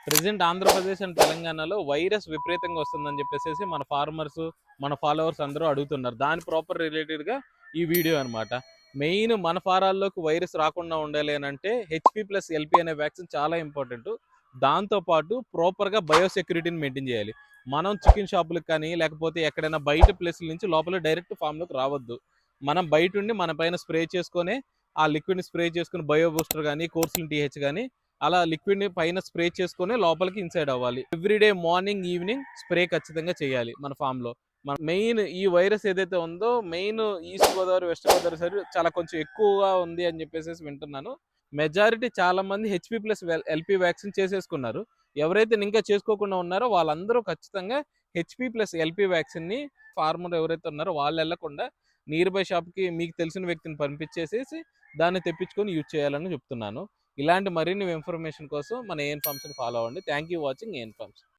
Present Andhra Pradesh and తెలంగాణలో virus విపరీతంగా వస్తుందని చెప్పేసి మన ఫార్మర్స్, మన ఫాలోవర్స్ అందరూ అడుగుతున్నారు. దాని ప్రాపర్ రిలేటెడ్గా ఈ వీడియో అనమాట. మెయిన్ మన ఫారాల్లోకి వైరస్ రాకుండా ఉండాలి అని అంటే HP+LP అనే వ్యాక్సిన్ చాలా ఇంపార్టెంట్. దాంతోపాటు ప్రాపర్గా బయోసెక్యూరిటీని మెయింటైన్ చేయాలి. మనం చికెన్ షాపులకు కానీ లేకపోతే ఎక్కడైనా బయట ప్లేసుల నుంచి లోపల డైరెక్ట్ ఫామ్లోకి రావద్దు. మనం బయట ఉండి మన పైన స్ప్రే చేసుకొని ఆ లిక్విడ్ని స్ప్రే చేసుకుని బయో బూస్టర్ కానీ కోర్సులు TH కానీ అలా లిక్విడ్ని పైన స్ప్రే చేసుకొని లోపలికి ఇన్సైడ్ అవ్వాలి. ఎవ్రీడే మార్నింగ్ ఈవినింగ్ స్ప్రే ఖచ్చితంగా చేయాలి మన ఫామ్లో. మెయిన్ ఈ వైరస్ ఏదైతే ఉందో main east Godavari, west Godavari side చాలా కొంచెం ఎక్కువగా ఉంది అని చెప్పేసి వింటున్నాను. మెజారిటీ చాలా మంది HP+LP వ్యాక్సిన్ చేసేసుకున్నారు. ఎవరైతే ఇంకా చేసుకోకుండా ఉన్నారో వాళ్ళందరూ ఖచ్చితంగా HP+LP వ్యాక్సిన్ని ఫార్మర్ ఎవరైతే ఉన్నారో వాళ్ళు వెళ్లకుండా నియర్ బై షాప్కి మీకు తెలిసిన వ్యక్తిని పంపించేసేసి దాన్ని తెప్పించుకొని యూజ్ చేయాలని చెప్తున్నాను. ఇలాంటి మరిన్ని ఇన్ఫర్మేషన్ కోసం మన ఏఎన్ ఫార్మ్స్ని ఫాలో అవ్వండి. Thank you watching A N forms.